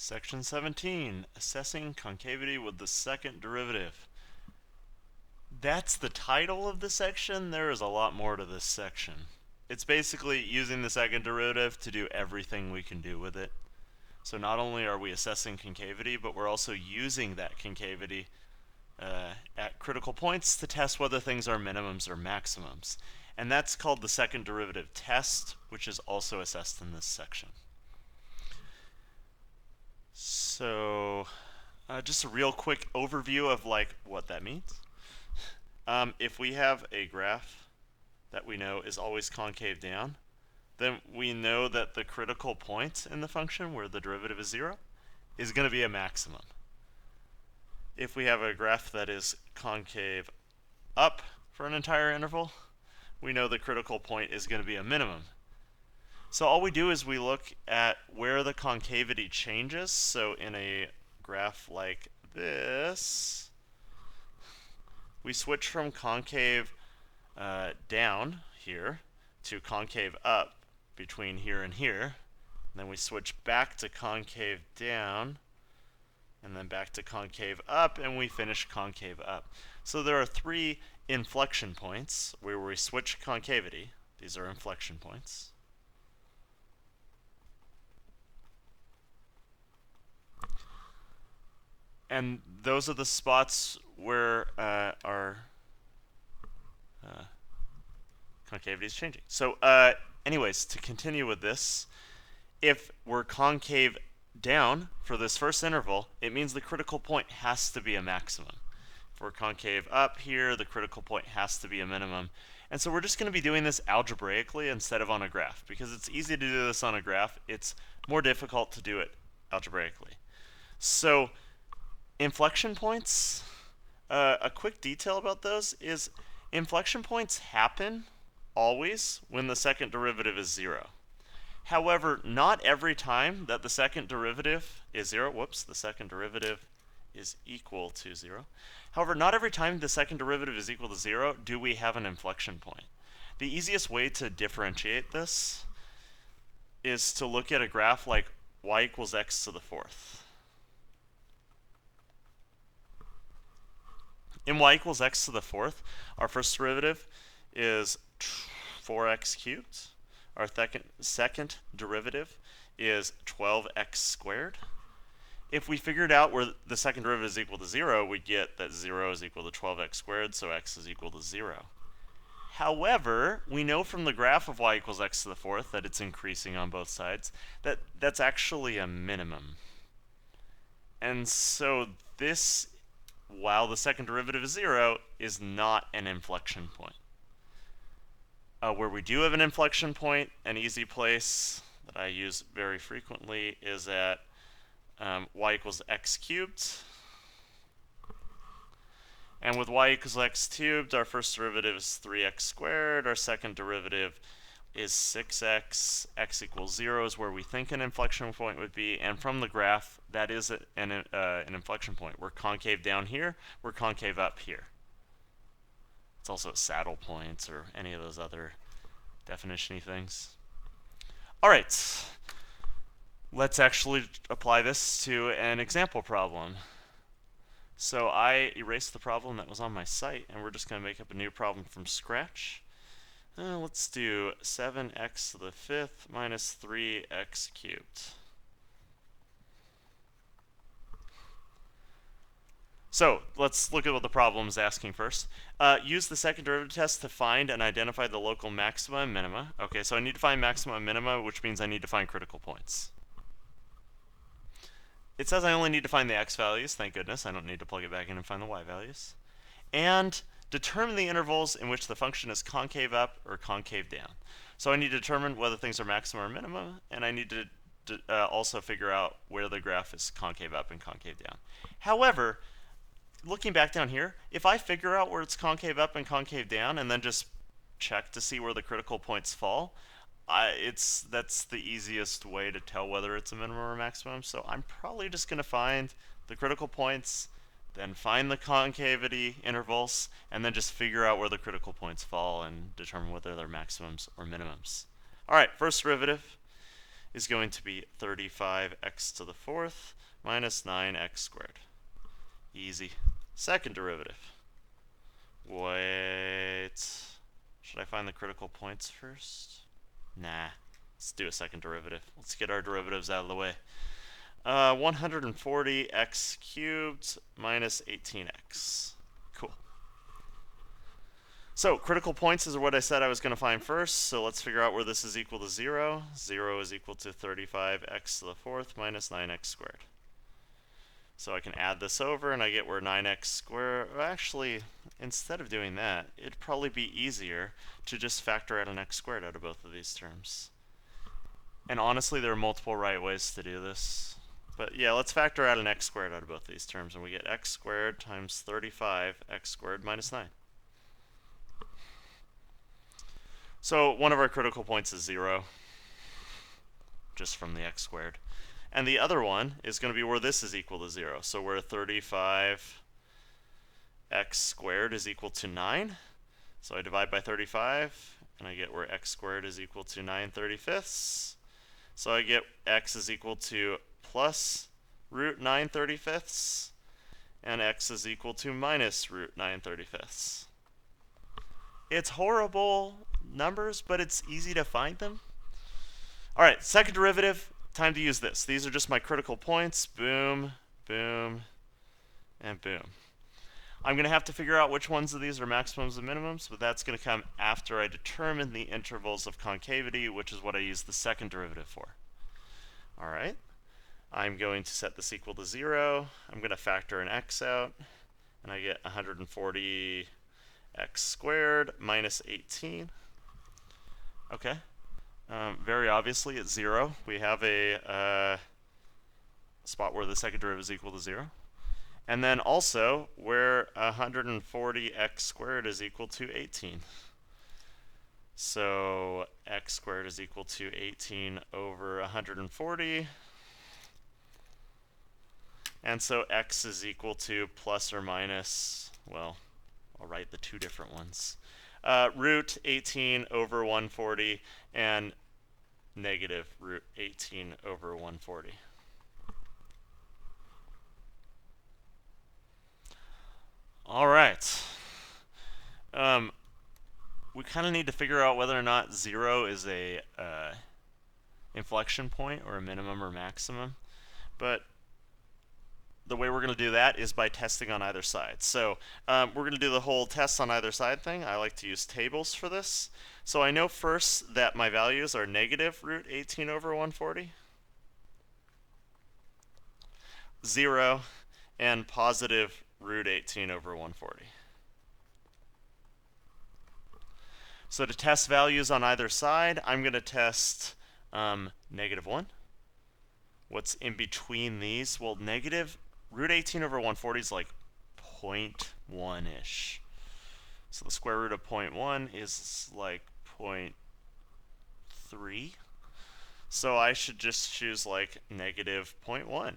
Section 17, assessing concavity with the second derivative. That's the title of the section. There is a lot more to this section. It's basically using the second derivative to do everything we can do with it. So not only are we assessing concavity, but we're also using that concavity at critical points to test whether things are minimums or maximums. And that's called the second derivative test, which is also assessed in this section. So just a real quick overview of what that means. If we have a graph that we know is always concave down, then we know that the critical point in the function where the derivative is 0 is going to be a maximum. If we have a graph that is concave up for an entire interval, we know the critical point is going to be a minimum. So all we do is we look at where the concavity changes. So in a graph like this, we switch from concave down here to concave up between here and here. And then we switch back to concave down and then back to concave up, and we finish concave up. So there are 3 inflection points where we switch concavity. These are inflection points. And those are the spots where our concavity is changing. So anyways, to continue with this, if we're concave down for this first interval, it means the critical point has to be a maximum. If we're concave up here, the critical point has to be a minimum. And so we're just going to be doing this algebraically instead of on a graph. Because it's easy to do this on a graph, it's more difficult to do it algebraically. So inflection points, a quick detail about those is inflection points happen always when the second derivative is 0. However, not every time that the second derivative is 0, the second derivative is equal to 0. However, not every time the second derivative is equal to 0 do we have an inflection point. The easiest way to differentiate this is to look at a graph like y equals x to the 4th. In y equals x to the 4th, our first derivative is 4x cubed. Our second derivative is 12x squared. If we figured out where the second derivative is equal to 0, we get that 0 is equal to 12x squared, so x is equal to 0. However, we know from the graph of y equals x to the 4th that it's increasing on both sides, that that's actually a minimum. And so this, while the second derivative is 0, is not an inflection point. Where we do have an inflection point, an easy place that I use very frequently is at y equals x cubed. And with y equals x cubed, our first derivative is 3x squared. Our second derivative is 6x. X equals 0 is where we think an inflection point would be. And from the graph, that is an inflection point. We're concave down here. We're concave up here. It's also a saddle point or any of those other definition-y things. All right. Let's actually apply this to an example problem. So I erased the problem that was on my site, and we're just going to make up a new problem from scratch. Let's do 7x to the 5th minus 3x cubed. So let's look at what the problem is asking first. Use the second derivative test to find and identify the local maxima and minima. Okay, so I need to find maxima and minima, which means I need to find critical points. It says I only need to find the x values. Thank goodness. I don't need to plug it back in and find the y values. And determine the intervals in which the function is concave up or concave down. So I need to determine whether things are maxima or minima, and I need to also figure out where the graph is concave up and concave down. However, looking back down here, if I figure out where it's concave up and concave down and then just check to see where the critical points fall, that's the easiest way to tell whether it's a minimum or a maximum. So I'm probably just going to find the critical points, then find the concavity intervals, and then just figure out where the critical points fall and determine whether they're maximums or minimums. All right, first derivative is going to be 35x to the fourth minus 9x squared. Easy. Second derivative. Wait. Should I find the critical points first? Nah. Let's do a second derivative. Let's get our derivatives out of the way. 140x cubed minus 18x. Cool. So critical points is what I said I was going to find first. So let's figure out where this is equal to 0. 0 is equal to 35x to the fourth minus 9x squared. So I can add this over and I get where 9x squared, actually, instead of doing that, it'd probably be easier to just factor out an x squared out of both of these terms. And honestly, there are multiple right ways to do this. But yeah, let's factor out an x squared out of both these terms, and we get x squared times 35x squared minus 9. So one of our critical points is 0, just from the x squared. And the other one is going to be where this is equal to 0. So where 35x squared is equal to 9. So I divide by 35, and I get where x squared is equal to 9/35. So I get x is equal to plus root 9/35, and x is equal to minus root 9/35. It's horrible numbers, but it's easy to find them. All right, second derivative. Time to use this. These are just my critical points. Boom, boom, and boom. I'm going to have to figure out which ones of these are maximums and minimums, but that's going to come after I determine the intervals of concavity, which is what I use the second derivative for. All right. I'm going to set this equal to 0. I'm going to factor an x out, and I get 140x squared minus 18. Okay. Very obviously, it's 0. We have a spot where the second derivative is equal to 0. And then also where 140x squared is equal to 18. So x squared is equal to 18 over 140. And so x is equal to plus or minus, well, I'll write the two different ones. Root 18 over 140 and negative root 18 over 140. All right. We kind of need to figure out whether or not 0 is a inflection point or a minimum or maximum. But the way we're going to do that is by testing on either side. So we're going to do the whole test on either side thing. I like to use tables for this. So I know first that my values are negative root 18 over 140, 0, and positive root 18 over 140. So to test values on either side, I'm going to test negative 1. What's in between these? Well, negative root 18 over 140 is like 0.1-ish. So the square root of 0.1 is like 0.3. So I should just choose like negative 0.1.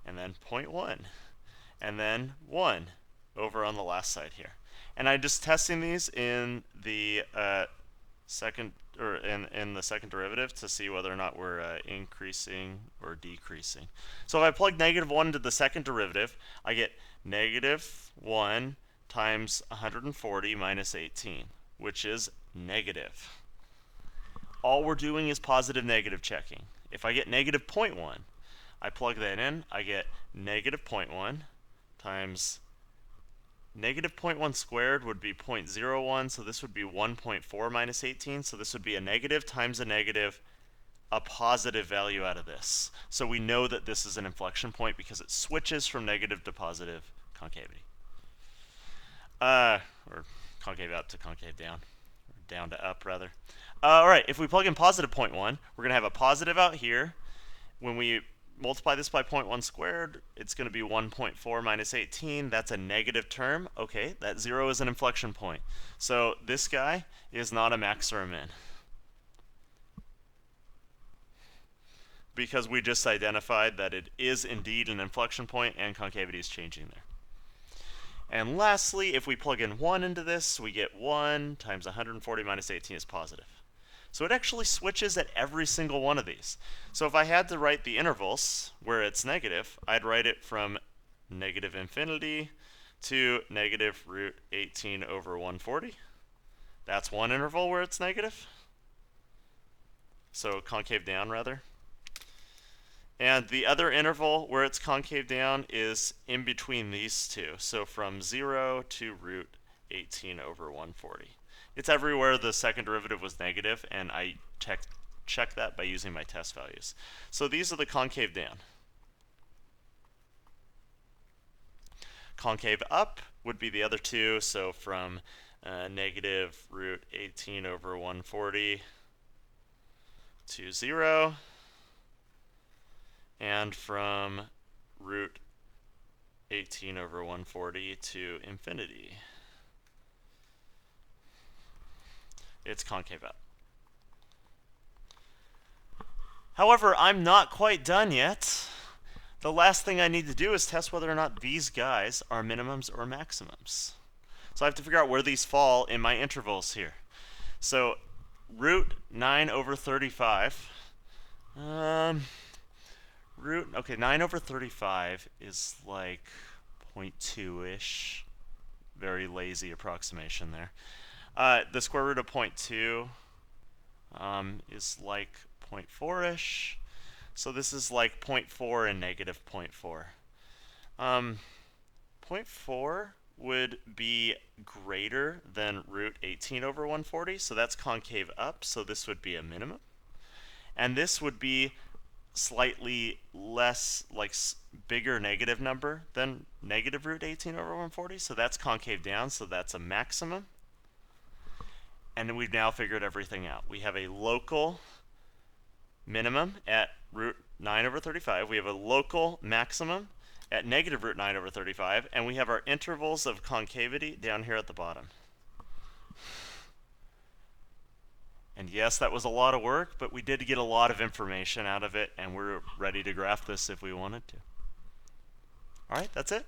And then 0.1. And then 1 over on the last side here. And I'm just testing these in the second derivative to see whether or not we're increasing or decreasing. So if I plug negative 1 into the second derivative, I get negative 1 times 140 minus 18, which is negative. All we're doing is positive negative checking. If I get negative 0.1, I plug that in, I get negative 0.1 times negative 0.1 squared would be 0.01, so this would be 1.4 minus 18, so this would be a negative times a negative, a positive value out of this. So we know that this is an inflection point because it switches from negative to positive concavity. Or concave up to concave down, or down to up rather. All right, if we plug in positive 0.1, we're going to have a positive out here. When we multiply this by 0.1 squared, it's going to be 1.4 minus 18. That's a negative term. Okay, that 0 is an inflection point. So this guy is not a max or a min, because we just identified that it is indeed an inflection point and concavity is changing there. And lastly, if we plug in 1 into this, we get 1 times 140 minus 18 is positive. So it actually switches at every single one of these. So if I had to write the intervals where it's negative, I'd write it from negative infinity to negative root 18 over 140. That's one interval where it's negative. So concave down, rather. And the other interval where it's concave down is in between these two. So from 0 to root 18 over 140. It's everywhere the second derivative was negative, and I check that by using my test values. So these are the concave down. Concave up would be the other two, so from negative root 18 over 140 to 0, and from root 18 over 140 to infinity. It's concave up. However, I'm not quite done yet. The last thing I need to do is test whether or not these guys are minimums or maximums. So I have to figure out where these fall in my intervals here. So root 9 over 35. Okay, 9 over 35 is like 0.2-ish. Very lazy approximation there. The square root of 0.2 is like 0.4-ish. So this is like 0.4 and negative 0.4. 0.4 would be greater than root 18 over 140, so that's concave up, so this would be a minimum. And this would be slightly less, like bigger negative number than negative root 18 over 140, so that's concave down, so that's a maximum. And we've now figured everything out. We have a local minimum at root 9 over 35. We have a local maximum at negative root 9 over 35. And we have our intervals of concavity down here at the bottom. And yes, that was a lot of work, but we did get a lot of information out of it, and we're ready to graph this if we wanted to. All right, that's it.